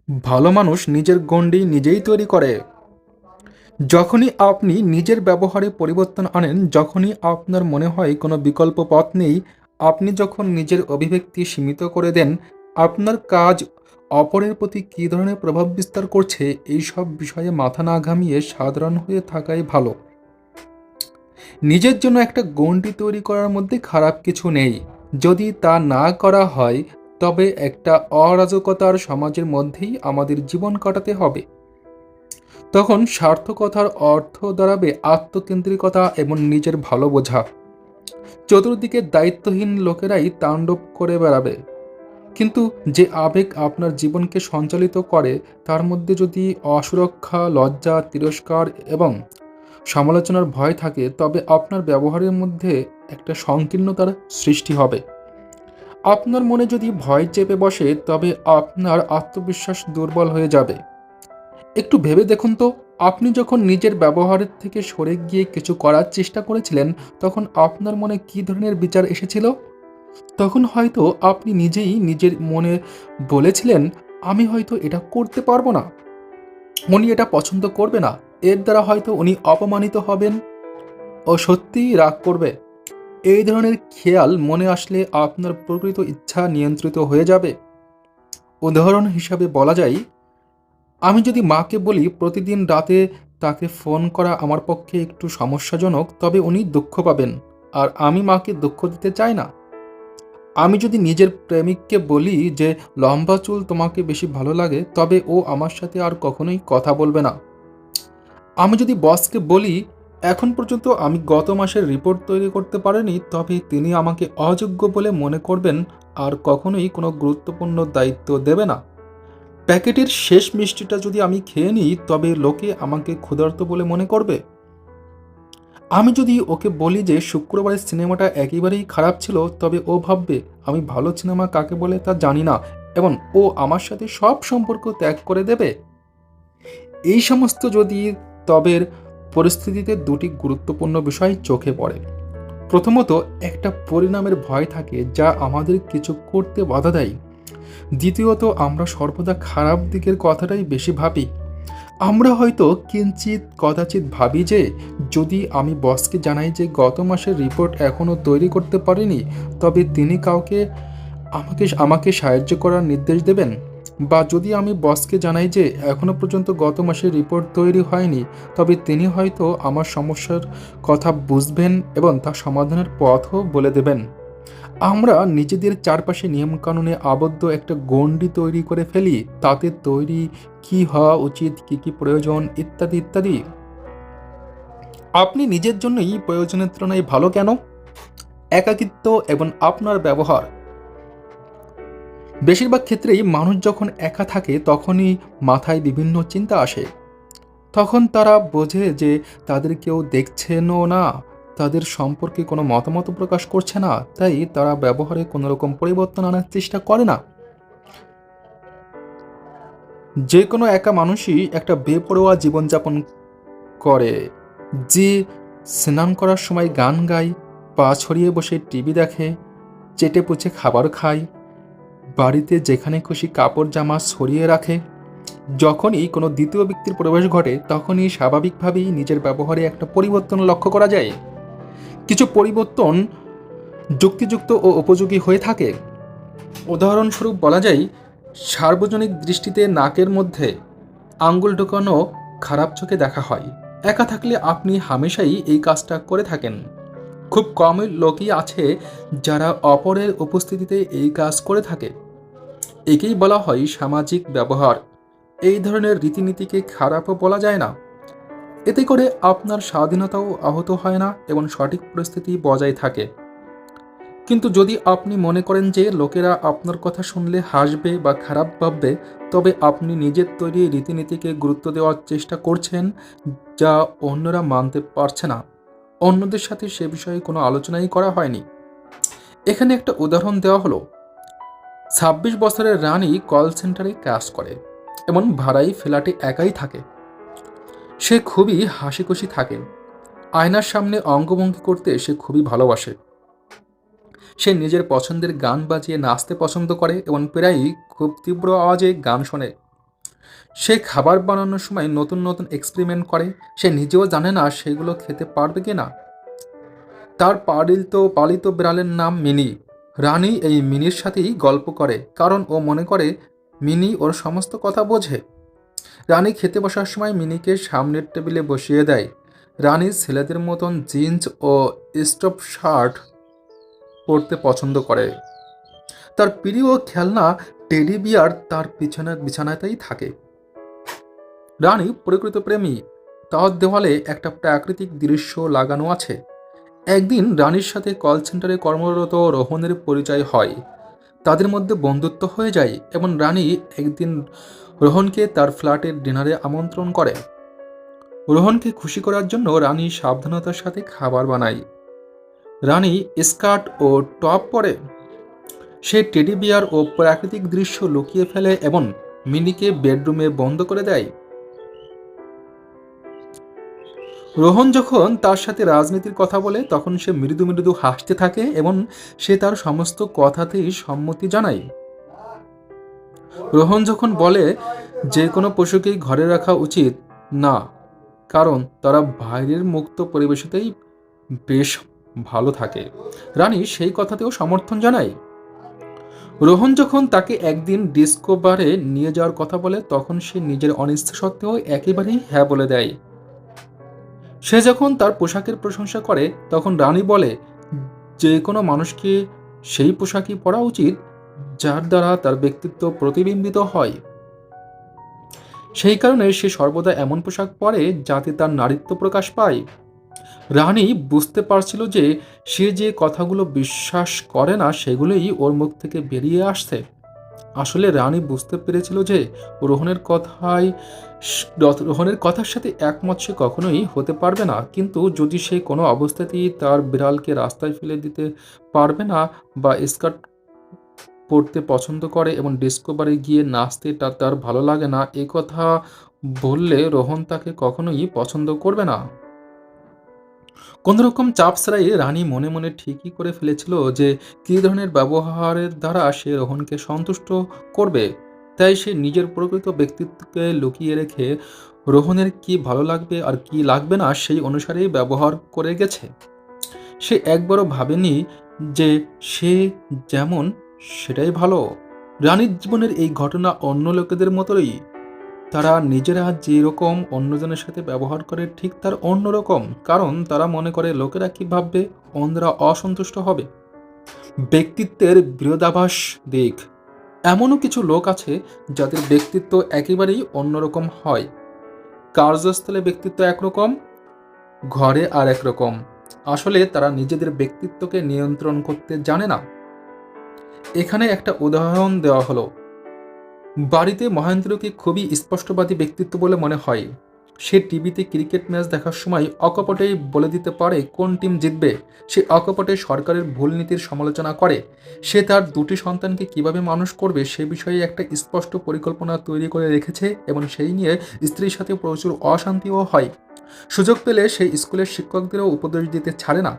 ভালো মানুষ নিজের গণ্ডি নিজেই তৈরি করে। যখনই আপনি নিজের ব্যবহারে পরিবর্তন আনেন, যখনই আপনার মনে হয় কোনো বিকল্প পথ নেই, আপনি যখন নিজের অভিব্যক্তি সীমিত করে দেন, আপনার কাজ অপরের প্রতি কী ধরনের প্রভাব বিস্তার করছে এই সব বিষয়ে মাথা না ঘামিয়ে সাধারণ হয়ে থাকাই ভালো। নিজের জন্য একটা গণ্ডি তৈরি করার মধ্যে খারাপ কিছু নেই। যদি তা না করা হয়, তবে একটা অরাজকতার সমাজের মধ্যেই আমাদের জীবন কাটাতে হবে। তখন সার্থকতার অর্থ দাঁড়াবে আত্মকেন্দ্রিকতা এবং নিজের ভালো বোঝা। চতুর্দিকে দায়িত্বহীন লোকেরাই তাণ্ডব করে বেড়াবে। কিন্তু যে আবেগ আপনার জীবনকে সঞ্চালিত করে, তার মধ্যে যদি অসুরক্ষা, লজ্জা, তিরস্কার এবং সমালোচনার ভয় থাকে, তবে আপনার ব্যবহারের মধ্যে একটা সংকীর্ণতার সৃষ্টি হবে। আপনার মনে যদি ভয় চেপে বসে, তবে আপনার আত্মবিশ্বাস দুর্বল হয়ে যাবে। একটু ভেবে দেখুন তো, আপনি যখন নিজের ব্যবহারের থেকে সরে গিয়ে কিছু করার চেষ্টা করেছিলেন, তখন আপনার মনে কী ধরনের বিচার এসেছিল? তখন হয়তো আপনি নিজেই নিজের মনে বলেছিলেন, আমি হয়তো এটা করতে পারবো না, উনি এটা পছন্দ করবে না, এর দ্বারা হয়তো উনি অপমানিত হবেন ও সত্যিই রাগ করবে। এই ধরনের খেয়াল মনে আসলে আপনার প্রকৃত ইচ্ছা নিয়ন্ত্রিত হয়ে যাবে। উদাহরণ হিসাবে বলা যায়, আমি যদি মাকে বলি প্রতিদিন রাতে তাকে ফোন করা আমার পক্ষে একটু সমস্যাজনক, তবে উনি দুঃখ পাবেন, আর আমি মাকে দুঃখ দিতে চাই না। আমি যদি নিজের প্রেমিককে বলি যে লম্বা চুল তোমাকে বেশি ভালো লাগে, তবে ও আমার সাথে আর কখনোই কথা বলবে না। আমি যদি বসকে বলি এখন পর্যন্ত আমি গত মাসের রিপোর্ট তৈরি করতে পারিনি, তবে তিনি আমাকে অযোগ্য বলে মনে করবেন আর কখনোই কোনো গুরুত্বপূর্ণ দায়িত্ব দেবে না। প্যাকেটের শেষ মিষ্টিটা যদি আমি খেয়ে নিই, তবে লোকে আমাকে ক্ষুধার্ত বলে মনে করবে। আমি যদি ওকে বলি যে শুক্রবারের সিনেমাটা একেবারেই খারাপ ছিল, তবে ও ভাববে আমি ভালো সিনেমা কাকে বলে তা জানি না, এবং ও আমার সাথে সব সম্পর্ক ত্যাগ করে দেবে। এই সমস্ত যদি তবের পরিস্থিতিতে দুটি গুরুত্বপূর্ণ বিষয় চোখে পড়ে। প্রথমত, একটা পরিণামের ভয় থাকে যা আমাদের কিছু করতে বাধা দেয়। দ্বিতীয়ত, আমরা সর্বদা খারাপ দিকের কথাটাই বেশি ভাবি। আমরা হয়তো কিঞ্চিত কদাচিৎ ভাবি যে যদি আমি বসকে জানাই যে গত মাসের রিপোর্ট এখনও তৈরি করতে পারিনি, তবে তিনি কাউকে আমাকে আমাকে সাহায্য করার নির্দেশ দেবেন। বা যদি আমি বসকে জানাই যে এখনও পর্যন্ত গত মাসের রিপোর্ট তৈরি হয়নি, তবে তিনি হয়তো আমার সমস্যার কথা বুঝবেন এবং তা সমাধানের পথও বলে দেবেন। আমরা নিজেদের চারপাশে নিয়মকানুনে আবদ্ধ একটা গণ্ডি তৈরি করে ফেলি, তাতে তৈরি কি হওয়া উচিত, কি কি প্রয়োজন, ইত্যাদি ইত্যাদি। আপনি নিজের জন্যই প্রয়োজনের তুলনায় ভালো কেন? একাকিত্ব এবং আপনার ব্যবহার। বেশিরভাগ ক্ষেত্রেই মানুষ যখন একা থাকে, তখনই মাথায় বিভিন্ন চিন্তা আসে। তখন তারা বোঝে যে তাদের কেউ দেখছেনও না, তাদের সম্পর্কে কোনো মতামত প্রকাশ করছে না, তাই তারা ব্যবহারে কোনো রকম পরিবর্তন আনার চেষ্টা করে না। যে কোনো একা মানুষই একটা বেপরোয়া জীবনযাপন করে, যে স্নান করার সময় গান গায়, পা ছড়িয়ে বসে টিভি দেখে, চেটে পুচে খাবার খায়, বাড়িতে যেখানে খুশি কাপড় জামা ছড়িয়ে রাখে। যখনই কোনো দ্বিতীয় ব্যক্তির প্রবেশ ঘটে, তখনই স্বাভাবিকভাবেই নিজের ব্যবহারে একটা পরিবর্তন লক্ষ্য করা যায়। কিছু পরিবর্তন যুক্তিযুক্ত ও উপযোগী হয়ে থাকে। উদাহরণস্বরূপ বলা যায়, সার্বজনিক দৃষ্টিতে নাকের মধ্যে আঙ্গুল ঢোকানো খারাপ চোখে দেখা হয়। একা থাকলে আপনি হামেশাই এই কাজটা করে থাকেন। খুব কম লোকই আছে যারা অপরের উপস্থিতিতে এই কাজ করে থাকে। একেই বলা হয় সামাজিক ব্যবহার। এই ধরনের রীতিনীতিকে খারাপও বলা যায় না। এতে করে আপনার স্বাধীনতাও আহত হয় না এবং সঠিক পরিস্থিতি বজায় থাকে। কিন্তু যদি আপনি মনে করেন যে লোকেরা আপনার কথা শুনলে হাসবে বা খারাপ ভাববে, তবে আপনি নিজের তৈরি রীতিনীতিকে গুরুত্ব দেওয়ার চেষ্টা করছেন, যা অন্যরা মানতে পারছে না। অন্যদের সাথে সে বিষয়ে কোনো আলোচনাই করা হয়নি। এখানে একটা উদাহরণ দেওয়া হলো। ২৬ বছরের রানী কল সেন্টারে কাজ করে এবং ভাড়াই ফ্ল্যাটে একাই থাকে। সে খুবই হাসিখুশি থাকে। আয়নার সামনে অঙ্গভঙ্গি করতে সে খুবই ভালোবাসে। সে নিজের পছন্দের গান বাজিয়ে নাচতে পছন্দ করে এবং প্রায়ই খুব তীব্র আওয়াজে গান শোনে। সে খাবার বানানোর সময় নতুন নতুন এক্সপেরিমেন্ট করে। সে নিজেও জানে না সেগুলো খেতে পারবে কি না। তার পালিত বিড়ালের নাম মিনি। রানী এই মিনির সাথেই গল্প করে, কারণ ও মনে করে মিনি ওর সমস্ত কথা বোঝে। রানী খেতে বসার সময় মিনিকে সামনের টেবিলে বসিয়ে দেয়। রানী ছেলেদের মতন জিন্স ও স্টপ শার্ট পরতে পছন্দ করে। তার প্রিয় খেলনা টেডি বিয়ার তার বিছানাতেই থাকে। রানী প্রকৃত প্রেমী। তার দেওয়ালে একটা প্রাকৃতিক দৃশ্য লাগানো আছে। একদিন রানীর সাথে কল সেন্টারে কর্মরত রোহনের পরিচয় হয়। তাদের মধ্যে বন্ধুত্ব হয়ে যায় এবং রানী একদিন রোহনকে তার ফ্ল্যাটের ডিনারে আমন্ত্রণ করে। রোহনকে খুশি করার জন্য রানী সাবধানতার সাথে খাবার বানায়। রানী স্কার্ট ও টপ পরে। সে টেডি বিয়ার ও প্রাকৃতিক দৃশ্য লুকিয়ে ফেলে এবং মিনিকে বেডরুমে বন্ধ করে দেয়। রোহন যখন তার সাথে রাজনীতির কথা বলে তখন সে মৃদু মৃদু হাসতে থাকে এবং সে তার সমস্ত কথাতেই সম্মতি জানায়। রোহন যখন বলে যে কোনো পশুকেই ঘরে রাখা উচিত না, কারণ তারা বাইরের মুক্ত পরিবেশেতেই বেশ ভালো থাকে, রানী সেই কথাতেও সমর্থন জানায়। রোহন যখন তাকে একদিন ডিস্কো বারে নিয়ে যাওয়ার কথা বলে তখন সে নিজের অনিচ্ছা সত্ত্বেও একেবারেই হ্যাঁ বলে দেয়। সে যখন তার পোশাকের প্রশংসা করে তখন রানী বলে যে কোনো মানুষকে সেই পোশাকই পরা উচিত যার দ্বারা তার ব্যক্তিত্ব প্রতিবিম্বিত হয়। সেই কারণে সে সর্বদা এমন পোশাক পরে যাতে তার নারীত্ব প্রকাশ পায়। রানী বুঝতে পারছিল যে সে যে কথাগুলো বিশ্বাস করে না সেগুলোই ওর মুখ থেকে বেরিয়ে আসছে। আসলে রানী বুঝতে পেরেছিল যে রোহনের কথায় রোহনের কথার সাথে একমত সে কখনোই হতে পারবে না, কিন্তু যদি সে কোনো অবস্থাতেই তার বিড়ালকে রাস্তায় ফেলে দিতে পারবে না বা স্কার্ট পড়তে পছন্দ করে এবং ডিস্কো বারে গিয়ে নাচতে তার ভালো লাগে না এ কথা বললে রোহন তাকে কখনোই পছন্দ করবে না। কোনোরকম চাপ ছাড়াই রানী মনে মনে ঠিকই করে ফেলেছিল যে কী ধরনের ব্যবহারের দ্বারা সে রোহনকে সন্তুষ্ট করবে। তাই সে নিজের প্রকৃত ব্যক্তিত্বকে লুকিয়ে রেখে রোহনের কি ভালো লাগবে আর কি লাগবে না সেই অনুসারেই ব্যবহার করে গেছে। সে একবারও ভাবেনি যে সে যেমন সেটাই ভালো। রানীর জীবনের এই ঘটনা অন্য লোকেদের মতোই। তারা নিজেরা যেরকম অন্যজনের সাথে ব্যবহার করে ঠিক তার অন্যরকম, কারণ তারা মনে করে লোকেরা কি ভাববে, অন্যরা অসন্তুষ্ট হবে। ব্যক্তিত্বের বিরোধাভাস দিক। এমনও কিছু লোক আছে যাদের ব্যক্তিত্ব একেবারেই অন্যরকম হয়। কার্যস্থলে ব্যক্তিত্ব একরকম, ঘরে আর একরকম। আসলে তারা নিজেদের ব্যক্তিত্বকে নিয়ন্ত্রণ করতে জানে না। এখানে একটা উদাহরণ দেওয়া হলো। বাড়িতে মহেন্দ্রকে খুবই স্পষ্টবাদী ব্যক্তিত্ব বলে মনে হয়। সে টিভিতে ক্রিকেট ম্যাচ দেখার সময় অকপটেই বলে দিতে পারে কোন টিম জিতবে। সে অকপটে সরকারের ভুল নীতির সমালোচনা করে। সে তার দুটি সন্তানকে কিভাবে মানুষ করবে সে বিষয়ে একটা স্পষ্ট পরিকল্পনা তৈরি করে রেখেছে এবং সেই নিয়ে স্ত্রীর সাথে প্রচুর অশান্তিও হয়। সুযোগ পেলে সে স্কুলের শিক্ষকদেরও উপদেশ দিতে ছাড়ে না।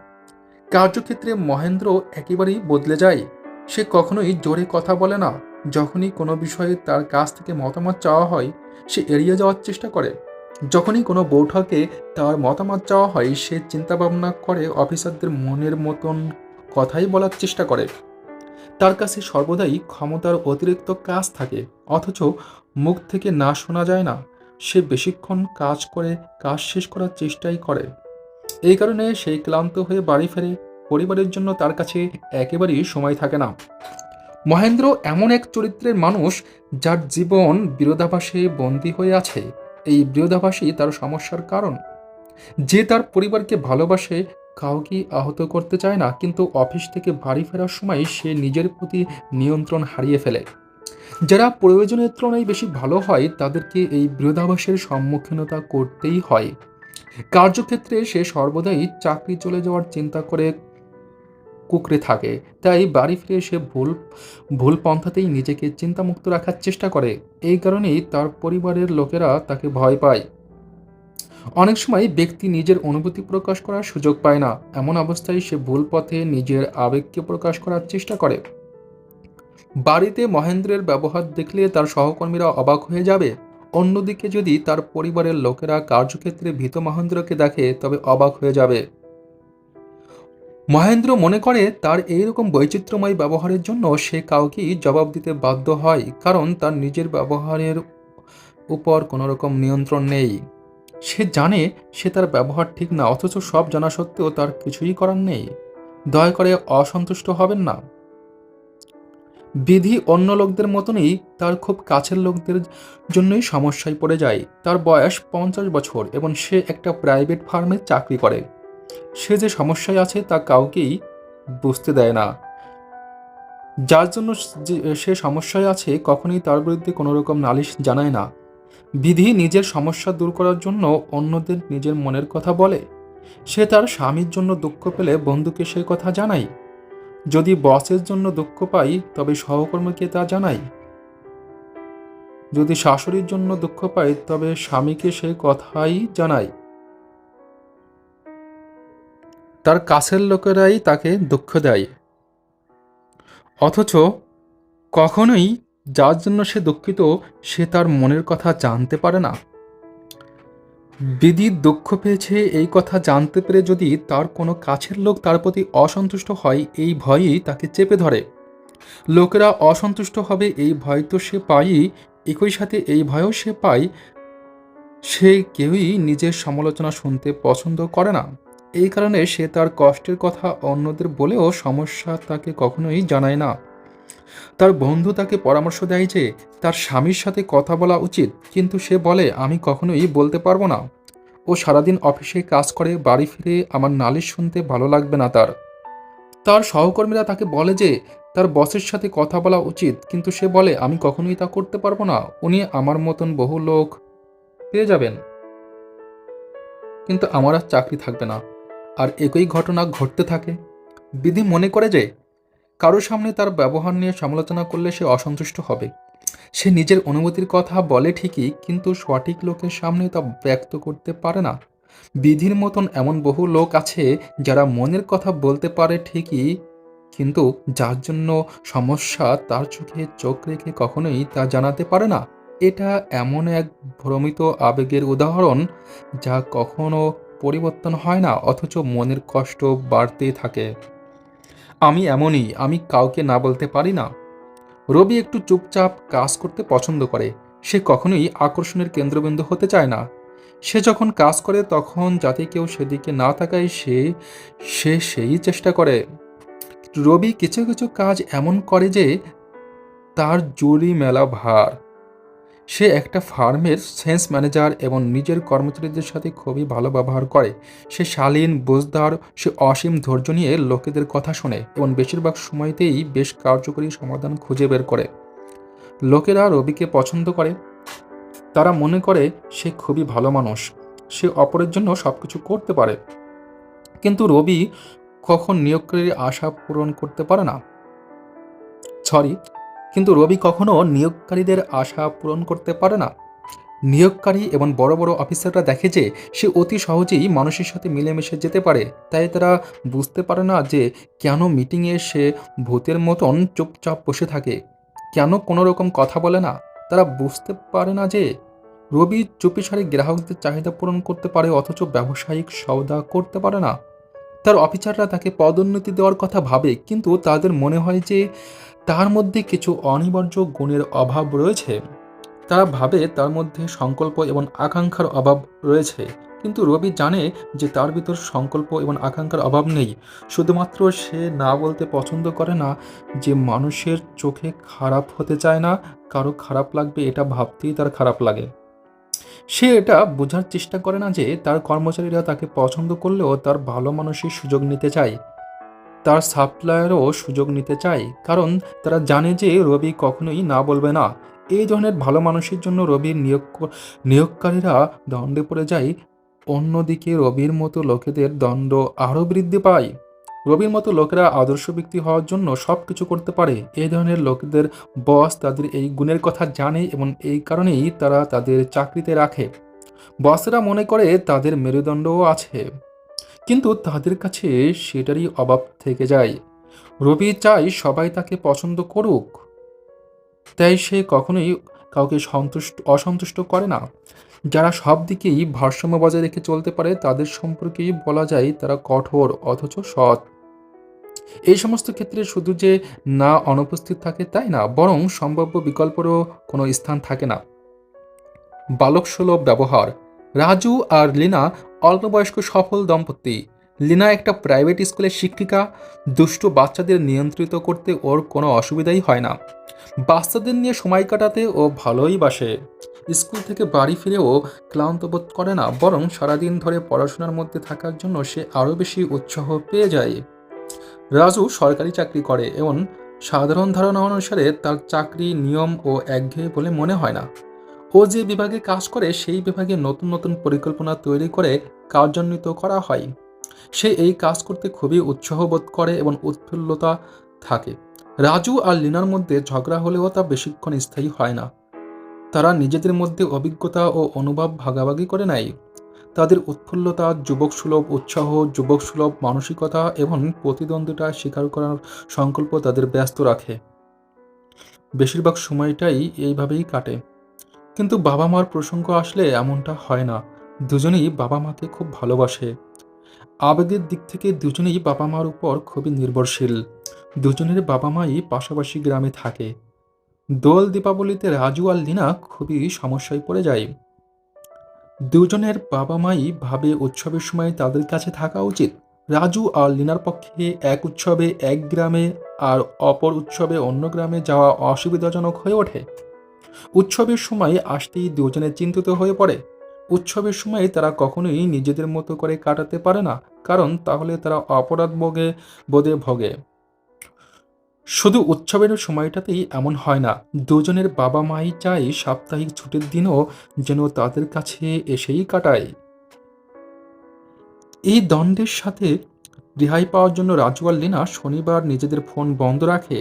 কার্যক্ষেত্রে মহেন্দ্র একেবারেই বদলে যায়। সে কখনোই জোরে কথা বলে না। যখনই কোনো বিষয়ে তার কাছ থেকে মতামত চাওয়া হয় সে এড়িয়ে যাওয়ার চেষ্টা করে। যখনই কোনো বৈঠকে তার মতামত চাওয়া হয় সে চিন্তাভাবনা করে অফিসারদের মনের মতন কথাই বলার চেষ্টা করে। তার কাছে সর্বদাই ক্ষমতার অতিরিক্ত কাজ থাকে, অথচ মুখ থেকে না শোনা যায় না। সে বেশিক্ষণ কাজ করে কাজ শেষ করার চেষ্টাই করে। এই কারণে সেই ক্লান্ত হয়ে বাড়ি ফেরে। পরিবারের জন্য তার কাছে একেবারেই সময় থাকে না। মহেন্দ্র এমন এক চরিত্রের মানুষ যার জীবন বিরোধাভাসে বন্দী হয়ে আছে। এই বিরোধাভাসই তার সমস্যার কারণ। যে তার পরিবারকে ভালোবাসে, কাউকে আহত করতে চায় না, কিন্তু অফিস থেকে বাড়ি ফেরার সময় সে নিজের প্রতি নিয়ন্ত্রণ হারিয়ে ফেলে। যারা প্রয়োজনের তুলনায় বেশি ভালো হয় তাদেরকে এই বিরোধাভাসের সম্মুখীনতা করতেই হয়। কার্যক্ষেত্রে সে সর্বদাই চাকরি চলে যাওয়ার চিন্তা করে কুঁকড়ে থাকে। তাই বাড়ি ফিরে সে ভুল ভুল পন্থাতেই নিজেকে চিন্তামুক্ত রাখার চেষ্টা করে। এই কারণেই তার পরিবারের লোকেরা তাকে ভয় পায়। অনেক সময় ব্যক্তি নিজের অনুভূতি প্রকাশ করার সুযোগ পায় না। এমন অবস্থায় সে ভুল পথে নিজের আবেগকে প্রকাশ করার চেষ্টা করে। বাড়িতে মহেন্দ্রের ব্যবহার দেখলে তার সহকর্মীরা অবাক হয়ে যাবে। অন্যদিকে যদি তার পরিবারের লোকেরা কার্যক্ষেত্রে ভীত মহেন্দ্রকে দেখে তবে অবাক হয়ে যাবে। মহেন্দ্র মনে করে তার এইরকম বৈচিত্র্যময় ব্যবহারের জন্য সে কাউকেই জবাব দিতে বাধ্য হয়, কারণ তার নিজের ব্যবহারের উপর কোনো রকম নিয়ন্ত্রণ নেই। সে জানে সে তার ব্যবহার ঠিক না, অথচ সব জানা সত্ত্বেও তার কিছুই করার নেই। দয়া করে অসন্তুষ্ট হবেন না। বিধি অন্য লোকদের মতনই তার খুব কাছের লোকদের জন্যই সমস্যায় পড়ে যায়। তার বয়স 50 বছর এবং সে একটা প্রাইভেট ফার্মে চাকরি করে। সে যে সমস্যায় আছে তা কাউকেই বুঝতে দেয় না। যার জন্য সে সমস্যায় আছে কখনোই তার বিরুদ্ধে কোনো রকম নালিশ জানায় না। বিধি নিজের সমস্যা দূর করার জন্য অন্যদের নিজের মনের কথা বলে। সে তার স্বামীর জন্য দুঃখ পেলে বন্ধুকে সে কথা জানায়। যদি বসের জন্য দুঃখ পাই তবে সহকর্মীকে তা জানাই। যদি শাশুড়ির জন্য দুঃখ পাই তবে স্বামীকে সে কথাই জানাই। তার কাছের লোকেরাই তাকে দুঃখ দেয়, অথচ কখনোই যার জন্য সে দুঃখিত সে তার মনের কথা জানতে পারে না। বিধি দুঃখ পেয়েছে এই কথা জানতে পেরে যদি তার কোনো কাছের লোক তার প্রতি অসন্তুষ্ট হয়, এই ভয়ই তাকে চেপে ধরে। লোকেরা অসন্তুষ্ট হবে এই ভয় তো সে পায়ই, একই সাথে এই ভয়ও সে পায় সে কেউই নিজের সমালোচনা শুনতে পছন্দ করে না। এই কারণে সে তার কষ্টের কথা অন্যদের বলেও সমস্যা তাকে কখনোই জানায় না। তার বন্ধু তাকে পরামর্শ দেয় যে তার স্বামীর সাথে কথা বলা উচিত, কিন্তু সে বলে আমি কখনোই বলতে পারবো না। ও সারাদিন অফিসে কাজ করে, বাড়ি ফিরে আমার নালিশ শুনতে ভালো লাগবে না তার। তার সহকর্মীরা তাকে বলে যে তার বসের সাথে কথা বলা উচিত, কিন্তু সে বলে আমি কখনোই তা করতে পারবো না। উনি আমার মতন বহু লোক পেয়ে যাবেন, কিন্তু আমার আর চাকরি থাকবে না। আর একই ঘটনা ঘটতে থাকে। বিধি মনে করে যে কারোর সামনে তার ব্যবহার নিয়ে সমালোচনা করলে সে অসন্তুষ্ট হবে। সে নিজের অনুভূতির কথা বলে ঠিকই, কিন্তু সঠিক লোকের সামনে তা ব্যক্ত করতে পারে না। বিধির মতন এমন বহু লোক আছে যারা মনের কথা বলতে পারে ঠিকই, কিন্তু যার জন্য সমস্যা তার চোখে চোখ রেখে কখনোই তা জানাতে পারে না। এটা এমন এক ভ্রমিত আবেগের উদাহরণ যা কখনো পরিবর্তন হয় না, অথচ মনের কষ্ট বাড়তেই থাকে। আমি এমনই, আমি কাউকে না বলতে পারি না। রবি একটু চুপচাপ কাজ করতে পছন্দ করে। সে কখনোই আকর্ষণের কেন্দ্রবিন্দু হতে চায় না। সে যখন কাজ করে তখন যাতে কেউ সেদিকে না তাকায় সে সেই চেষ্টা করে। রবি কিছু কিছু কাজ এমন করে যে তার জুড়ি মেলা ভার। সে একটা ফার্মের সেলস ম্যানেজার এবং নিজের কর্মচারীদের সাথে খুবই ভালো ব্যবহার করে। সে শালীন, বুঝদার, সে অসীম ধৈর্য নিয়ে লোকেদের কথা শোনে এবং বেশিরভাগ সময়তেই বেশ কার্যকরী সমাধান খুঁজে বের করে। লোকেরা রবিকে পছন্দ করে। তারা মনে করে সে খুবই ভালো মানুষ, সে অপরের জন্য সবকিছু করতে পারে। কিন্তু রবি কখন নিয়োগকারীর আশা পূরণ করতে পারে না। সরি কিন্তু রবি কখনো নিয়োগকারীদের আশা পূরণ করতে পারে না। নিয়োগকারী এবং বড় বড় অফিসাররা দেখে যে সে অতি সহজেই মানুষের সাথে মিলেমিশে যেতে পারে, তাই তারা বুঝতে পারে না যে কেন মিটিংয়ে সে ভূতের মতন চুপচাপ বসে থাকে, কেন কোনো রকম কথা বলে না। তারা বুঝতে পারে না যে রবি চুপিসারে গ্রাহকদের চাহিদা পূরণ করতে পারে, অথচ ব্যবসায়িক সওদা করতে পারে না। তার অফিসাররা তাকে পদোন্নতি দেওয়ার কথা ভাবে, কিন্তু তাদের মনে হয় যে তার মধ্যে কিছু অনিবার্য গুণের অভাব রয়েছে। তারা ভাবে তার মধ্যে সংকল্প এবং আকাঙ্ক্ষার অভাব রয়েছে, কিন্তু রবি জানে যে তার ভিতর সংকল্প এবং আকাঙ্ক্ষার অভাব নেই। শুধুমাত্র সে না বলতে পছন্দ করে না যে মানুষের চোখে খারাপ হতে চায় না, কারো খারাপ লাগবে এটা ভাবতেই তার খারাপ লাগে। সে এটা বোঝার চেষ্টা করে না যে তার কর্মচারীরা তাকে পছন্দ করলেও তার ভালো মানুষের সুযোগ নিতে চায়, তার সাপ্লায়ারও সুযোগ নিতে চায়, কারণ তারা জানে যে রবি কখনোই না বলবে না। এই ধরনের ভালো মানুষের জন্য রবির নিয়োগকারীরা দ্বন্দ্বে পড়ে যায়। অন্যদিকে রবির মতো লোকেদের দ্বন্দ্ব আরও বৃদ্ধি পায়। রবির মতো লোকেরা আদর্শ ব্যক্তি হওয়ার জন্য সব কিছু করতে পারে। এই ধরনের লোকেদের বস তাদের এই গুণের কথা জানে এবং এই কারণেই তারা তাদের চাকরিতে রাখে। বসেরা মনে করে তাদের মেরুদণ্ডও আছে, কিন্তু তাদের কাছে সেটারই অভাব থেকে যায়। রবি চায় সবাই তাকে পছন্দ করুক, তাই সে কখনোই কাউকে অসন্তুষ্ট করে না। যারা সব দিকেই ভারসাম্য বজায় রেখে চলতে পারে তাদের সম্পর্কেই বলা যায় তারা কঠোর অথচ সৎ। এই সমস্ত ক্ষেত্রে শুধু যে না অনুপস্থিত থাকে তাই না, বরং সম্ভাব্য বিকল্পেরও কোনো স্থান থাকে না। বালকসুলভ ব্যবহার। রাজু আর লীনা অল্পবয়স্ক সফল দম্পতি। লীনা একটা প্রাইভেট স্কুলের শিক্ষিকা। দুষ্ট বাচ্চাদের নিয়ন্ত্রিত করতে ওর কোনো অসুবিধাই হয় না। বাচ্চাদের নিয়ে সময় কাটাতে ও ভালোই বাসে। স্কুল থেকে বাড়ি ফিরেও ক্লান্ত বোধ করে না, বরং সারাদিন ধরে পড়াশোনার মধ্যে থাকার জন্য সে আরও বেশি উৎসাহ পেয়ে যায়। রাজু সরকারি চাকরি করে এবং সাধারণ ধারণা অনুসারে তার চাকরি নিয়ম ও একঘেয়ে বলে মনে হয় না। ও যে বিভাগে কাজ করে সেই বিভাগে নতুন নতুন পরিকল্পনা তৈরি করে কার্যান্বিত করা হয়। সে এই কাজ করতে খুবই উৎসাহ বোধ করে এবং উৎফুল্লতা থাকে। রাজু আর লিনার মধ্যে ঝগড়া হলেও তা বেশিক্ষণ স্থায়ী হয় না। তারা নিজেদের মধ্যে অভিজ্ঞতা ও অনুভব ভাগাভাগি করে নেয়। তাদের উৎফুল্লতা, যুবকসুলভ উৎসাহ, যুবকসুলভ মানসিকতা এবং প্রতিদ্বন্দ্বিতা স্বীকার করার সংকল্প তাদের ব্যস্ত রাখে। বেশিরভাগ সময়টাই এইভাবেই কাটে। কিন্তু বাবা মার প্রসঙ্গ আসলে এমনটা হয় না। দুজনেই বাবা মাকে খুব ভালোবাসে। আবেগের দিক থেকে দুজনেই বাবা মার উপর খুবই নির্ভরশীল। দুজনের বাবা মাই পাশাপাশি গ্রামে থাকে। দোল দীপাবলিতে রাজু আর লীনা খুবই সমস্যায় পড়ে যায়। দুজনের বাবা মাই ভাবে উৎসবের সময় তাদের কাছে থাকা উচিত। রাজু আর লীনার পক্ষে এক উৎসবে এক গ্রামে আর অপর উৎসবে অন্য গ্রামে যাওয়া অসুবিধাজনক হয়ে ওঠে। উৎসবের সময় আসতেই দুজনে চিন্তিত হয়ে পড়ে। উৎসবের সময় তারা কখনোই নিজেদের মতো করে কাটাতে পারে না, কারণ তাহলে তারা অপরাধ বোধে ভোগে। শুধু উৎসবের সময়টাতেই এমন হয় না, দুজনের বাবা মাই চায় সাপ্তাহিক ছুটির দিনও যেন তাদের কাছে এসেই কাটায়। এই দ্বন্দ্বের সাথে রেহাই পাওয়ার জন্য রাজু আর লীনা শনিবার নিজেদের ফোন বন্ধ রাখে।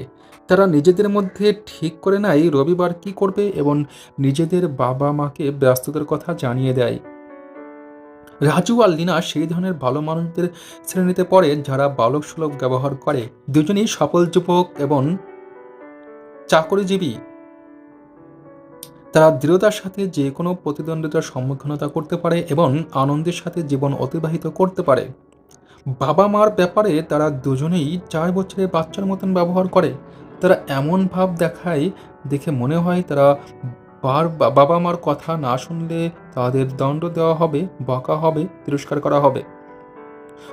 তারা নিজেদের মধ্যে ঠিক করে নেয় রবিবার কী করবে এবং নিজেদের বাবা মাকে ব্যস্ততার কথা জানিয়ে দেয়। রাজু আর লীনা সেই ধরনের ভালো মানুষদের শ্রেণীতে পড়ে যারা বালকসুলভ ব্যবহার করে। দুজনেই সফল যুবক এবং চাকরিজীবী। তারা দৃঢ়তার সাথে যে কোনো প্রতিদ্বন্দ্বিতার সম্মুখীনতা করতে পারে এবং আনন্দের সাথে জীবন অতিবাহিত করতে পারে। বাবা মার ব্যাপারে তারা দুজনেই 4 বছরের বাচ্চার মতন ব্যবহার করে। তারা এমন ভাব দেখায় দেখে মনে হয় তারা বাবা মার কথা না শুনলে তাদের দণ্ড দেওয়া হবে, বকা হবে, তিরস্কার করা হবে।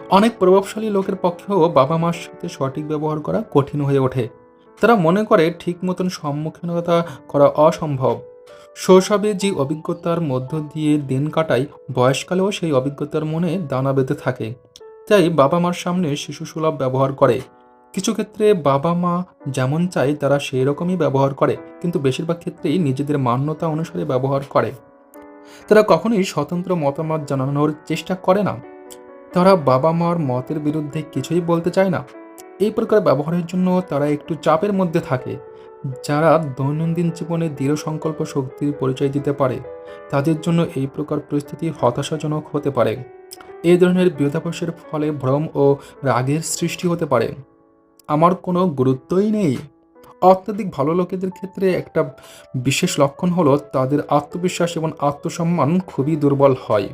অনেক প্রভাবশালী লোকের পক্ষেও বাবা মার সাথে সঠিক ব্যবহার করা কঠিন হয়ে ওঠে। তারা মনে করে ঠিক মতন সম্মুখীনতা করা অসম্ভব। শৈশবে যে অভিজ্ঞতার মধ্য দিয়ে দিন কাটায়, বয়সকালেও সেই অভিজ্ঞতার মনে দানা বেঁধে থাকে। তাই বাবা মার সামনে শিশুসুলভ ব্যবহার করে। কিছু ক্ষেত্রে বাবা মা যেমন চায় তারা সেই রকমই ব্যবহার করে, কিন্তু বেশিরভাগ ক্ষেত্রেই নিজেদের মান্যতা অনুসারে ব্যবহার করে। তারা কখনোই স্বতন্ত্র মতামত জানানোর চেষ্টা করে না। তারা বাবা মার মতের বিরুদ্ধে কিছুই বলতে চায় না। এই প্রকার ব্যবহারের জন্য তারা একটু চাপের মধ্যে থাকে। যারা দৈনন্দিন জীবনে দৃঢ় সংকল্প শক্তির পরিচয় দিতে পারে তাদের জন্য এই প্রকার পরিস্থিতি হতাশাজনক হতে পারে। এই ধরনের বিরোধাভাসের ফলে ভ্রম ও রাগের সৃষ্টি হতে পারে। আমার কোনো গুরুত্বই নেই। অত্যাধিক ভালো লোকেদের ক্ষেত্রে একটা বিশেষ লক্ষণ হলো তাদের আত্মবিশ্বাস এবং আত্মসম্মান খুবই দুর্বল হয়।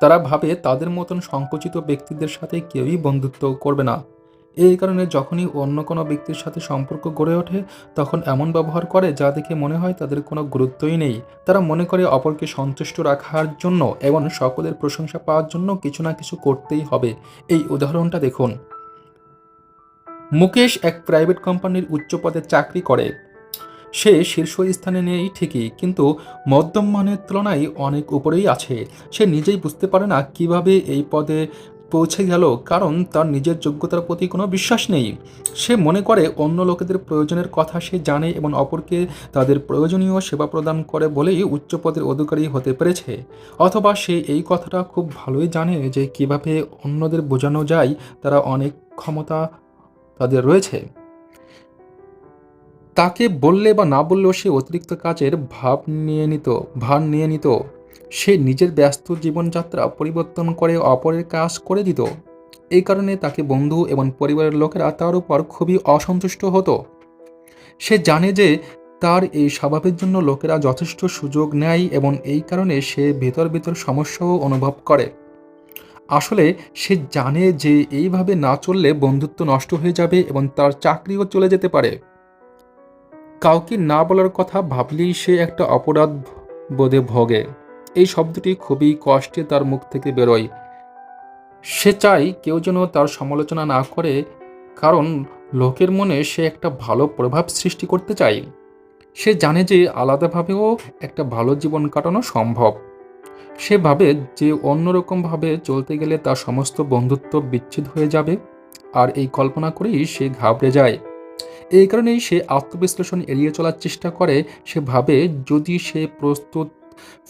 তারা ভাবে তাদের মতন সংকুচিত ব্যক্তিদের সাথে কেউই বন্ধুত্ব করবে না। এই কারণে যখনই অন্য কোনো ব্যক্তির সাথে সম্পর্ক গড়ে ওঠে তখন এমন ব্যবহার করে যা দেখে মনে হয় তাদের কোনো গুরুত্বই নেই। তারা মনে করে অপরকে সন্তুষ্ট রাখার জন্য এবং সকলের প্রশংসা পাওয়ার জন্য কিছু না কিছু করতেই হবে। এই উদাহরণটা দেখুন। মুকেশ এক প্রাইভেট কোম্পানির উচ্চ পদে চাকরি করে। সে শীর্ষস্থানে নেই ঠিকই, কিন্তু মধ্যম মানের তুলনায় অনেক উপরেই আছে। সে নিজেই বুঝতে পারে না কিভাবে এই পদে পৌঁছে গেল, কারণ তার নিজের যোগ্যতার প্রতি কোনো বিশ্বাস নেই। সে মনে করে অন্য লোকেদের প্রয়োজনের কথা সে জানে এবং অপরকে তাদের প্রয়োজনীয় সেবা প্রদান করে বলেই উচ্চ পদের অধিকারী হতে পেরেছে। অথবা সে এই কথাটা খুব ভালোই জানে যে কিভাবে অন্যদের বোঝানো যায় তারা অনেক ক্ষমতা তাদের রয়েছে। তাকে বললে বা না বললেও সে অতিরিক্ত কাজের ভার নিয়ে নিত। সে নিজের ব্যস্ত জীবনযাত্রা পরিবর্তন করে অপরের কাজ করে দিত। এই কারণে তাকে বন্ধু এবং পরিবারের লোকেরা তার উপর খুবই অসন্তুষ্ট হতো। সে জানে যে তার এই স্বভাবের জন্য লোকেরা যথেষ্ট সুযোগ নেয় এবং এই কারণে সে ভেতর ভেতর সমস্যাও অনুভব করে। আসলে সে জানে যে এইভাবে না চললে বন্ধুত্ব নষ্ট হয়ে যাবে এবং তার চাকরিও চলে যেতে পারে। কাউকে না বলার কথা ভাবলেই সে একটা অপরাধ বোধে ভোগে। এই শব্দটি খুবই কষ্টে তার মুখ থেকে বেরোয়। সে চায় কেউ যেন তার সমালোচনা না করে, কারণ লোকের মনে সে একটা ভালো প্রভাব সৃষ্টি করতে চায়। সে জানে যে আলাদাভাবেও একটা ভালো জীবন কাটানো সম্ভব। সে ভাবে যে অন্যরকমভাবে চলতে গেলে তার সমস্ত বন্ধুত্ব বিচ্ছেদ হয়ে যাবে, আর এই কল্পনা করেই সে ঘাবড়ে যায়। এই কারণেই সে আত্মবিশ্লেষণ এড়িয়ে চলার চেষ্টা করে। সে ভাবে যদি সে প্রস্তুত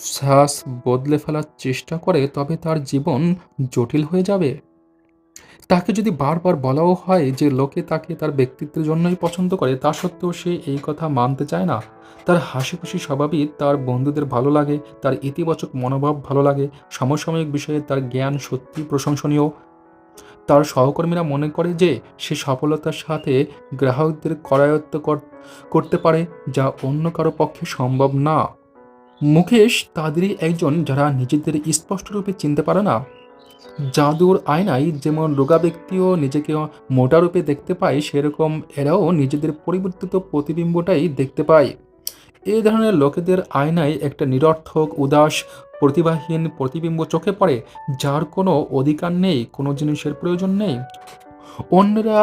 শ্বাস বদলে ফেলার চেষ্টা করে তবে তার জীবন জটিল হয়ে যাবে। তাকে যদি বারবার বলাও হয় যে লোকে তাকে তার ব্যক্তিত্বের জন্যই পছন্দ করে, তা সত্ত্বেও সে এই কথা মানতে চায় না। তার হাসিখুশি স্বভাবই তার বন্ধুদের ভালো লাগে, তার ইতিবাচক মনোভাব ভালো লাগে, সমসাময়িক বিষয়ে তার জ্ঞান সত্যিই প্রশংসনীয়। তার সহকর্মীরা মনে করে যে সে সফলতার সাথে গ্রাহকদের করায়ত্ত করতে পারে, যা অন্য কারো পক্ষে সম্ভব না। মুকেশ তাদেরই একজন যারা নিজেদের স্পষ্টরূপে চিনতে পারে না। জাদুর আয়নায় যেমন রোগা ব্যক্তিও নিজেকে মোটা রূপে দেখতে পায়, সেরকম এরাও নিজেদের পরিবর্তিত প্রতিবিম্বটাই দেখতে পায়। এই ধরনের লোকেদের আয়নায় একটা নিরর্থক, উদাস, প্রতিভাহীন প্রতিবিম্ব চোখে পড়ে, যার কোনো অধিকার নেই, কোনো জিনিসের প্রয়োজন নেই। অন্যরা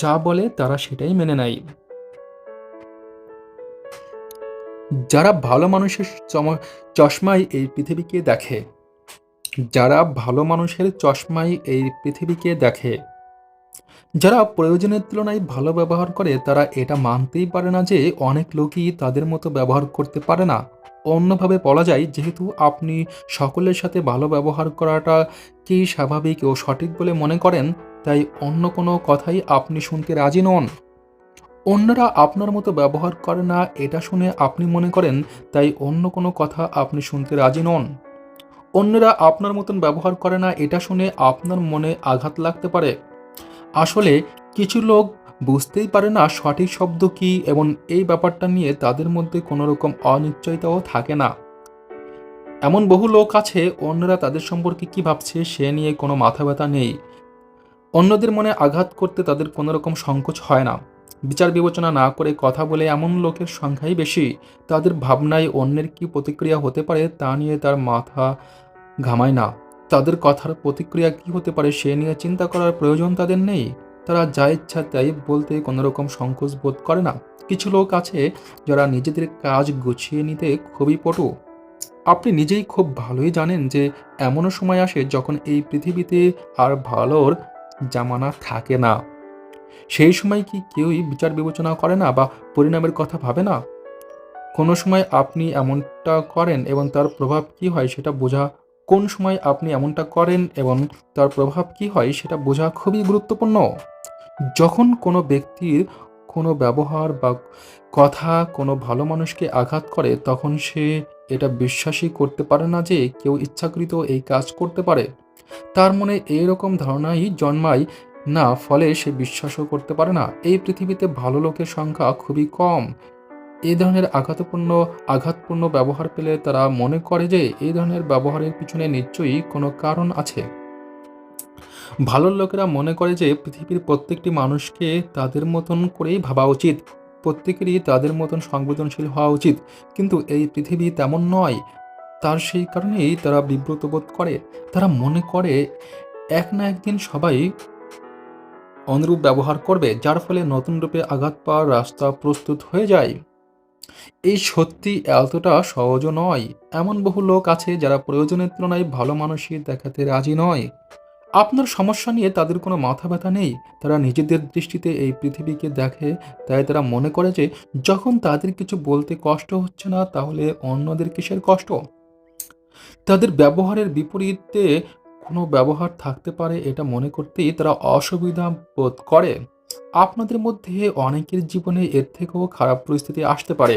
যা বলে তারা সেটাই মেনে নেয়। যারা ভালো মানুষের চশমায় এই পৃথিবীকে দেখে, যারা ভালো মানুষের চশমায় এই পৃথিবীকে দেখে, যারা প্রয়োজনের তুলনায় ভালো ব্যবহার করে, তারা এটা মানতেই পারে না যে অনেক লোকই তাদের মতো ব্যবহার করতে পারে না। অন্যভাবে বলা যায়, যেহেতু আপনি সকলের সাথে ভালো ব্যবহার করাটাকেই স্বাভাবিক ও সঠিক বলে মনে করেন, তাই অন্য কোনো কথাই আপনি শুনতে রাজি নন। অন্যরা আপনার মতো ব্যবহার করে না এটা শুনে আপনি মনে করেন, তাই অন্য কোনো কথা আপনি শুনতে রাজি নন। অন্যরা আপনার মতন ব্যবহার করে না এটা শুনে আপনার মনে আঘাত লাগতে পারে। আসলে কিছু লোক বুঝতেই পারে না সঠিক শব্দ কী, এবং এই ব্যাপারটা নিয়ে তাদের মধ্যে কোনো রকম অনিশ্চয়তাও থাকে না। এমন বহু লোক আছে, অন্যরা তাদের সম্পর্কে কী ভাবছে সে নিয়ে কোনো মাথা ব্যথা নেই। অন্যদের মনে আঘাত করতে তাদের কোনো রকম সংকোচ হয় না। বিচার বিবেচনা না করে কথা বলে এমন লোকের সংখ্যাই বেশি। তাদের ভাবনায় অন্যের কী প্রতিক্রিয়া হতে পারে তা নিয়ে তার মাথা ঘামায় না। তাদের কথার প্রতিক্রিয়া কী হতে পারে সে নিয়ে চিন্তা করার প্রয়োজন তাদের নেই। তারা যা ইচ্ছা তাই বলতে কোনো রকম সংকোচ বোধ করে না। কিছু লোক আছে যারা নিজেদের কাজ গুছিয়ে নিতে খুবই পটু। আপনি নিজেই খুব ভালোই জানেন যে এমনও সময় আসে যখন এই পৃথিবীতে আর ভালোর জামানা থাকে না। সেই সময় কি কেউই বিচার বিবেচনা করে না বা পরিণামের কথা ভাবে না? কোনো সময় আপনি এমনটা করেন এবং তার প্রভাব কী হয় সেটা বোঝা কোন সময় আপনি এমনটা করেন এবং তার প্রভাব কী হয় সেটা বোঝা খুবই গুরুত্বপূর্ণ। যখন কোনো ব্যক্তির কোনো ব্যবহার বা কথা কোনো ভালো মানুষকে আঘাত করে, তখন সে এটা বিশ্বাসই করতে পারে না যে কেউ ইচ্ছাকৃত এই কাজ করতে পারে। তার মনে এইরকম ধারণাই জন্মায় না, ফলে সে বিশ্বাসও করতে পারে না। এই পৃথিবীতে ভালো লোকের সংখ্যা খুবই কম। এই ধরনের আঘাতপূর্ণ ব্যবহার পেলে তারা মনে করে যে এই ধরনের ব্যবহারের পিছনে নিশ্চয়ই কোনো কারণ আছে। ভালো লোকেরা মনে করে যে পৃথিবীর প্রত্যেকটি মানুষকে তাদের মতন করেই ভাবা উচিত, প্রত্যেকেরই তাদের মতন সংবেদনশীল হওয়া উচিত। কিন্তু এই পৃথিবী তেমন নয়। তার সেই কারণেই তারা বিব্রত বোধ করে। তারা মনে করে এক না একদিন সবাই অনুরূপ ব্যবহার করবে, যার ফলে নতুন রূপে আঘাত পাওয়ার রাস্তা প্রস্তুত হয়ে যায়। এই সত্যি এতটা সহজও নয়। এমন বহু লোক আছে যারা প্রয়োজনের তুলনায় ভালো মানুষই দেখাতে রাজি নয়। আপনার সমস্যা নিয়ে তাদের কোনো মাথা ব্যথা নেই। তারা নিজেদের দৃষ্টিতে এই পৃথিবীকে দেখে, তাই তারা মনে করে যে যখন তাদের কিছু বলতে কষ্ট হচ্ছে না, তাহলে অন্যদের কিসের কষ্ট? তাদের ব্যবহারের বিপরীতে কোনো ব্যবহার থাকতে পারে এটা মনে করতেই তারা অসুবিধা বোধ করে। আপনাদের মধ্যে অনেকের জীবনে এর থেকেও খারাপ পরিস্থিতি আসতে পারে।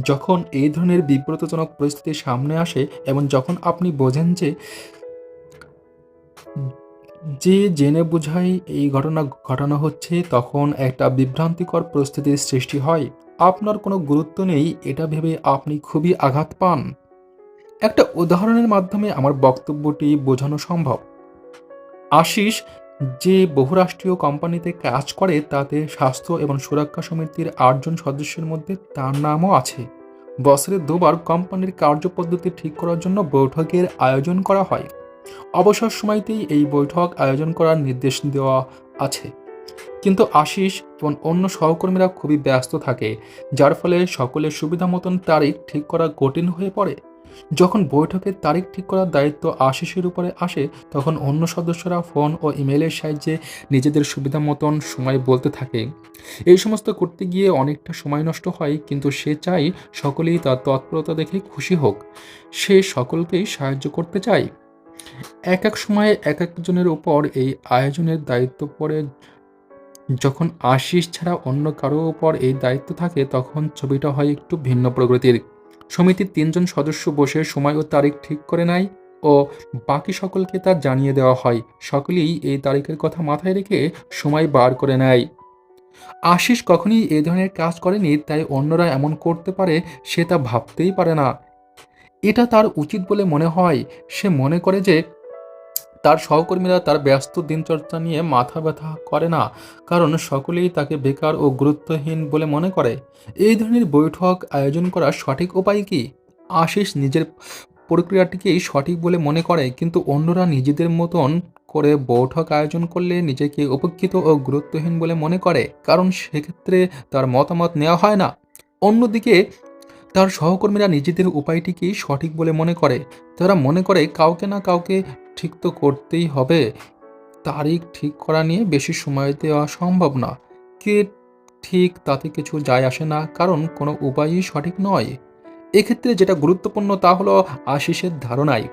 যখন এই ধরনের বিব্রতজনক পরিস্থিতি সামনে আসে এবং যখন আপনি বোঝেন যে যে জেনে বুঝাই এই ঘটনা ঘটানো হচ্ছে, তখন একটা বিভ্রান্তিকর পরিস্থিতির সৃষ্টি হয়। আপনার কোনো গুরুত্ব নেই এটা ভেবে আপনি খুবই আঘাত পান। একটা উদাহরণের মাধ্যমে আমার বক্তব্যটি বোঝানো সম্ভব। আশিস যে বহুরাষ্ট্রীয় কোম্পানিতে কাজ করে তাতে স্বাস্থ্য এবং সুরক্ষা সমিতির ৮ জন সদস্যের মধ্যে তার নামও আছে। বছরে দুবার কোম্পানির কার্যপদ্ধতি ঠিক করার জন্য বৈঠকের আয়োজন করা হয়। অবসর সময়তেই এই বৈঠক আয়োজন করার নির্দেশ দেওয়া আছে। কিন্তু আশিস এবং অন্য সহকর্মীরা খুবই ব্যস্ত থাকে, যার ফলে সকলের সুবিধা মতন তারিখ ঠিক করা কঠিন হয়ে পড়ে। যখন বৈঠকের তারিখ ঠিক করার দায়িত্ব আশিসের উপরে আসে, তখন অন্য সদস্যরা ফোন ও ইমেলের সাহায্যে নিজেদের সুবিধা মতন সময় বলতে থাকে। এই সমস্ত করতে গিয়ে অনেকটা সময় নষ্ট হয়, কিন্তু সে চায় সকলেই তার তৎপরতা দেখে খুশি হোক। সে সকলকেই সাহায্য করতে চায়। এক এক সময়ে এক একজনের উপর এই আয়োজনের দায়িত্ব পড়ে। যখন আশিস ছাড়া অন্য কারো উপর এই দায়িত্ব থাকে, তখন ছবিটা হয় একটু ভিন্ন প্রকৃতির। সমিতির ৩ জন সদস্য বসে সময় ও তারিখ ঠিক করে নেয় ও বাকি সকলকে তা জানিয়ে দেওয়া হয়। সকলেই এই তারিখের কথা মাথায় রেখে সময় বার করে নেয়। আশিস কখনই এই ধরনের কাজ করেনি, তাই অন্যরা এমন করতে পারে সে তা ভাবতেই পারে না। এটা তার উচিত বলে মনে হয়। সে মনে করে যে তার সহকর্মীরা তার ব্যস্ত দিনচর্চা নিয়ে মাথা ব্যথা করে না, কারণ সকলেই তাকে বেকার ও গুরুত্বহীন বলে মনে করে। এই ধরনের বৈঠক আয়োজন করার সঠিক উপায় কি? আশিস নিজের প্রক্রিয়াটিকেই সঠিক বলে মনে করে, কিন্তু অন্যরা নিজেদের মতন করে বৈঠক আয়োজন করলে নিজেকে উপেক্ষিত ও গুরুত্বহীন বলে মনে করে, কারণ সেক্ষেত্রে তার মতামত নেওয়া হয় না। অন্যদিকে তার সহকর্মীরা নিজেদের উপায়টিকেই সঠিক বলে মনে করে। তারা মনে করে কাউকে না কাউকে ঠিক তো করতেই হবে। তারিখ ঠিক করা নিয়ে বেশি সময় দেওয়া সম্ভব না। কে ঠিক তাতে কিছু যায় আসে না, কারণ কোনো উপায়ই সঠিক নয়। এক্ষেত্রে যেটা গুরুত্বপূর্ণ তা হলো আশিসের ধারণায়,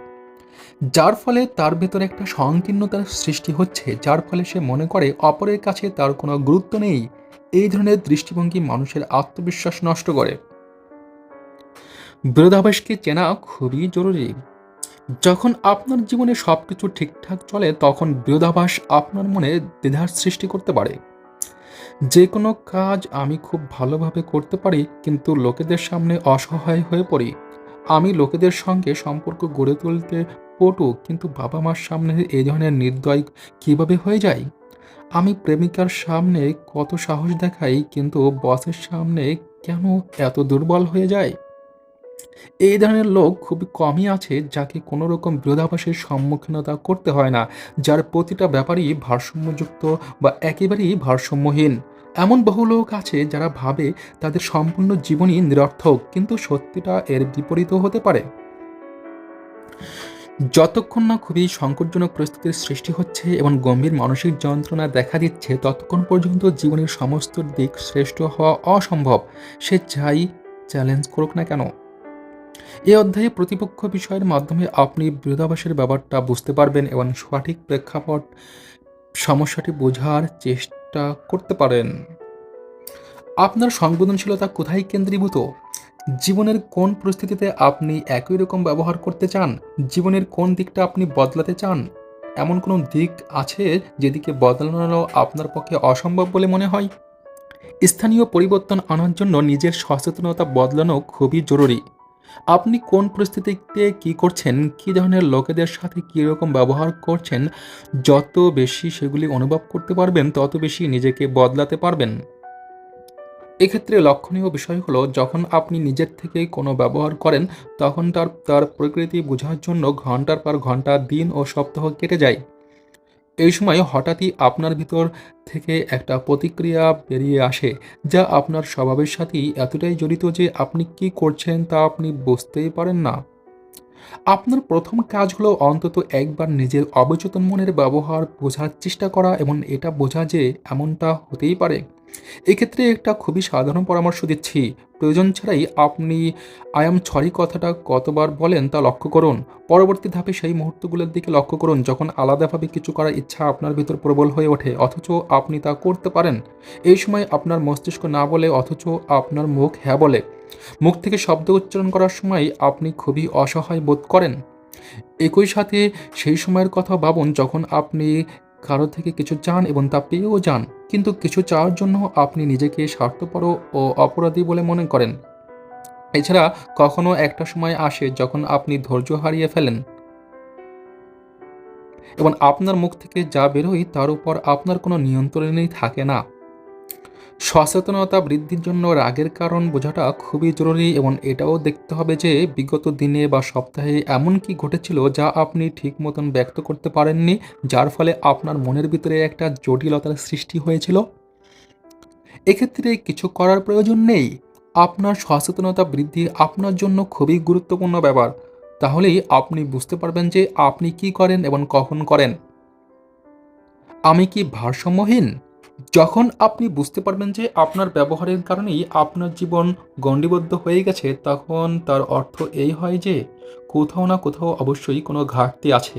যার ফলে তার ভেতরে একটা সংকীর্ণতার সৃষ্টি হচ্ছে, যার ফলে সে মনে করে অপরের কাছে তার কোনো গুরুত্ব নেই। এই ধরনের দৃষ্টিভঙ্গি মানুষের আত্মবিশ্বাস নষ্ট করে। বিরোধাভাসকে চেনা খুবই জরুরি। যখন আপনার জীবনে সবকিছু ঠিকঠাক চলে, তখন বিরোধাভাস আপনার মনে দ্বিধার সৃষ্টি করতে পারে। যে কোনো কাজ আমি খুব ভালোভাবে করতে পারি, কিন্তু লোকেদের সামনে অসহায় হয়ে পড়ি। আমি লোকেদের সঙ্গে সম্পর্ক গড়ে তুলতে পটু, কিন্তু বাবা মার সামনে এই ধরনের নির্দয় কিভাবে হয়ে যায়। আমি প্রেমিকার সামনে কত সাহস দেখাই, কিন্তু বসের সামনে কেন এত দুর্বল হয়ে যায়। এই ধরনের লোক খুবই কমই আছে যাকে কোনো রকম বিরোধাভাসের সম্মুখীনতা করতে হয় না, যার প্রতিটা ব্যাপারই ভারসাম্যযুক্ত বা একেবারেই ভারসাম্যহীন। এমন বহু লোক আছে যারা ভাবে তাদের সম্পূর্ণ জীবনই নিরর্থক, কিন্তু সত্যিটা এর বিপরীতও হতে পারে। যতক্ষণ না খুবই সংকটজনক পরিস্থিতির সৃষ্টি হচ্ছে এবং গম্ভীর মানসিক যন্ত্রণা দেখা দিচ্ছে, ততক্ষণ পর্যন্ত জীবনের সমস্ত দিক শ্রেষ্ঠ হওয়া অসম্ভব, সে যাই চ্যালেঞ্জ করুক না কেন। এই অধ্যায়ে প্রতিপক্ষ বিষয়ের মাধ্যমে আপনি বিরোধাভাসের ব্যাপারটা বুঝতে পারবেন এবং সঠিক প্রেক্ষাপট সমস্যাটি বোঝার চেষ্টা করতে পারেন। আপনার সংবেদনশীলতা কোথায় কেন্দ্রীভূত? জীবনের কোন পরিস্থিতিতে আপনি একই রকম ব্যবহার করতে চান? জীবনের কোন দিকটা আপনি বদলাতে চান? এমন কোনো দিক আছে যেদিকে বদলানো আপনার পক্ষে অসম্ভব বলে মনে হয়? স্থানীয় পরিবর্তন আনার জন্য নিজের সচেতনতা বদলানো খুবই জরুরি। আপনি কোন পরিস্থিতিতে কী করছেন, কী ধরনের লোকেদের সাথে কীরকম ব্যবহার করছেন, যত বেশি সেগুলি অনুভব করতে পারবেন, তত বেশি নিজেকে বদলাতে পারবেন। এক্ষেত্রে লক্ষণীয় বিষয় হলো, যখন আপনি নিজের থেকেই কোনো ব্যবহার করেন, তখন তার তার প্রকৃতি বোঝার জন্য ঘন্টার পর ঘন্টা, দিন ও সপ্তাহ কেটে যায়। এই সময় হঠাৎই আপনার ভিতর থেকে একটা প্রতিক্রিয়া বেরিয়ে আসে, যা আপনার স্বভাবের সাথেই এতটাই জড়িত যে আপনি কী করছেন তা আপনি বুঝতেই পারেন না। আপনার প্রথম কাজ হলো অন্তত একবার নিজের অবচেতন মনের ব্যবহার বোঝার চেষ্টা করা এবং এটা বোঝা যে এমনটা হতেই পারে। এক্ষেত্রে একটা খুবই সাধারণ পরামর্শ দিচ্ছি। প্রয়োজন ছাড়াই আপনি আই অ্যাম সরি কথাটা কতবার বলেন তা লক্ষ্য করুন। পরবর্তী ধাপে সেই মুহূর্তগুলোর দিকে লক্ষ্য করুন যখন আলাদাভাবে কিছু করার ইচ্ছা আপনার ভিতর প্রবল হয়ে ওঠে, অথচ আপনি তা করতে পারেন। এই সময় আপনার মস্তিষ্ক না বলে, অথচ আপনার মুখ হ্যাঁ বলে। মুখ থেকে শব্দ উচ্চারণ করার সময় আপনি খুবই অসহায় বোধ করেন। একই সাথে সেই সময়ের কথা ভাবুন যখন আপনি কারো থেকে কিছু চান এবং তা পেয়েও যান, কিন্তু কিছু চাওয়ার জন্য আপনি নিজেকে স্বার্থপর ও অপরাধী বলে মনে করেন। এছাড়া কখনো একটা সময় আসে যখন আপনি ধৈর্য হারিয়ে ফেলেন এবং আপনার মুখ থেকে যা বেরোয় তার উপর আপনার কোনো নিয়ন্ত্রণই থাকে না। সচেতনতা বৃদ্ধির জন্য রাগের কারণ বোঝাটা খুবই জরুরি এবং এটাও দেখতে হবে যে বিগত দিনে বা সপ্তাহে এমন কি ঘটেছিল যা আপনি ঠিক মতন ব্যক্ত করতে পারেননি, যার ফলে আপনার মনের ভিতরে একটা জটিলতার সৃষ্টি হয়েছিল। এক্ষেত্রে কিছু করার প্রয়োজন নেই। আপনার সচেতনতা বৃদ্ধি আপনার জন্য খুবই গুরুত্বপূর্ণ ব্যাপার। তাহলেই আপনি বুঝতে পারবেন যে আপনি কি করেন এবং কখন করেন। আমি কি ভারসাম্যহীন? যখন আপনি বুঝতে পারবেন যে আপনার ব্যবহারের কারণেই আপনার জীবন গণ্ডিবদ্ধ হয়ে গেছে, তখন তার অর্থ এই হয় যে কোথাও না কোথাও অবশ্যই কোনো ঘাটতি আছে।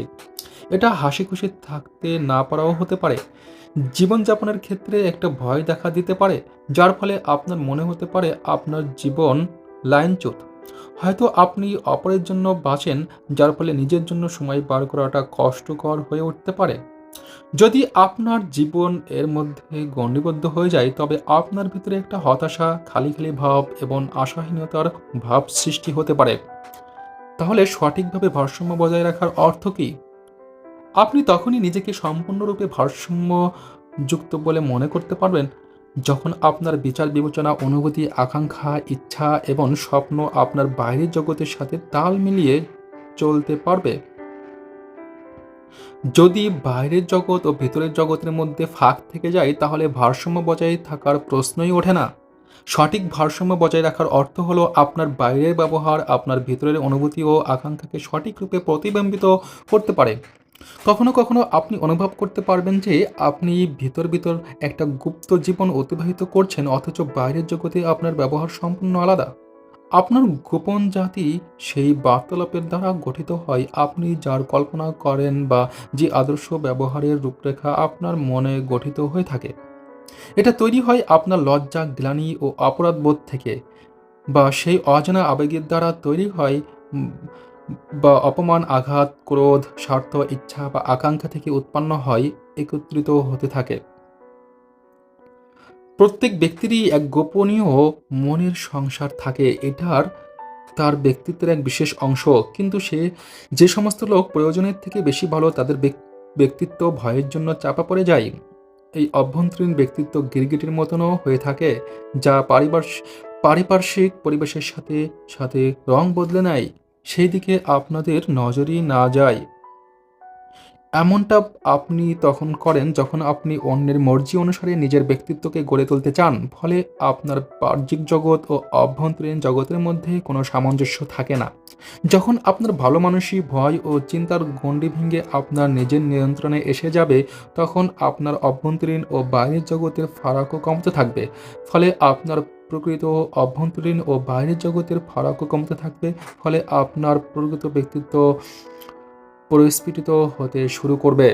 এটা হাসিখুশি থাকতে না পারাও হতে পারে। জীবনযাপনের ক্ষেত্রে একটা ভয় দেখা দিতে পারে, যার ফলে আপনার মনে হতে পারে আপনার জীবন লাইনচ্যুত। হয়তো আপনি অপরের জন্য বাঁচেন, যার ফলে নিজের জন্য সময় বার করাটা কষ্টকর হয়ে উঠতে পারে। যদি আপনার জীবন এর মধ্যে গণ্ডিবদ্ধ হয়ে যায়, তবে আপনার ভিতরে একটা হতাশা, খালি খালি ভাব এবং আশাহীনতার ভাব সৃষ্টি হতে পারে। তাহলে সঠিকভাবে ভারসাম্য বজায় রাখার অর্থ কী? আপনি তখনই নিজেকে সম্পূর্ণরূপে ভারসাম্যযুক্ত বলে মনে করতে পারবেন যখন আপনার বিচার বিবেচনা, অনুভূতি, আকাঙ্ক্ষা, ইচ্ছা এবং স্বপ্ন আপনার বাইরের জগতের সাথে তাল মিলিয়ে চলতে পারবে। যদি বাইরের জগৎ ও ভেতরের জগতের মধ্যে ফাঁক থেকে যায়, তাহলে ভারসাম্য বজায় থাকার প্রশ্নই ওঠে না। সঠিক ভারসাম্য বজায় রাখার অর্থ হলো আপনার বাইরের ব্যবহার আপনার ভেতরের অনুভূতি ও আকাঙ্ক্ষাকে সঠিক রূপে প্রতিবিম্বিত করতে পারে। কখনো কখনো আপনি অনুভব করতে পারবেন যে আপনি ভিতর একটা গুপ্ত জীবন অতিবাহিত করছেন, অথচ বাইরের জগতে আপনার ব্যবহার সম্পূর্ণ আলাদা। আপনার গোপন জাতি সেই বার্তালাপের দ্বারা গঠিত হয়। আপনি যার কল্পনা করেন বা যে আদর্শ ব্যবহারের রূপরেখা আপনার মনে গঠিত হয়ে থাকে, এটা তৈরি হয় আপনার লজ্জা, গ্লানি ও অপরাধবোধ থেকে, বা সেই অজানা আবেগের দ্বারা তৈরি হয় উম, বা অপমান, আঘাত, ক্রোধ, স্বার্থ, ইচ্ছা বা আকাঙ্ক্ষা থেকে উৎপন্ন হয়, একত্রিত হতে থাকে। প্রত্যেক ব্যক্তিরই এক গোপনীয় মনের সংসার থাকে। এটার তার ব্যক্তিত্বের এক বিশেষ অংশ। কিন্তু যে সমস্ত লোক প্রয়োজনের থেকে বেশি ভালো, তাদের ব্যক্তিত্ব ভয়ের জন্য চাপা পড়ে যায়। এই অভ্যন্তরীণ ব্যক্তিত্ব গিরগিটির মতনও হয়ে থাকে, যা পারিপার্শ্বিক পরিবেশের সাথে সাথে রং বদলে নেয়। সেই দিকে আপনাদের নজরই না যায়। এমনটা আপনি তখন করেন যখন আপনি অন্যের মর্জি অনুসারে নিজের ব্যক্তিত্বকে গড়ে তুলতে চান। ফলে আপনার বাহ্যিক জগৎ ও অভ্যন্তরীণ জগতের মধ্যে কোনো সামঞ্জস্য থাকে না। যখন আপনার ভালো মানুষই ভয় ও চিন্তার গণ্ডি ভেঙে আপনার নিজের নিয়ন্ত্রণে এসে যাবে, তখন আপনার অভ্যন্তরীণ ও বাইরের জগতের ফারাকও কমতে থাকবে। ফলে আপনার প্রকৃত অভ্যন্তরীণ ও বাইরের জগতের ফারাকও কমতে থাকবে। ফলে আপনার প্রকৃত ব্যক্তিত্ব পরিস্ফুটিত হতে শুরু করবে।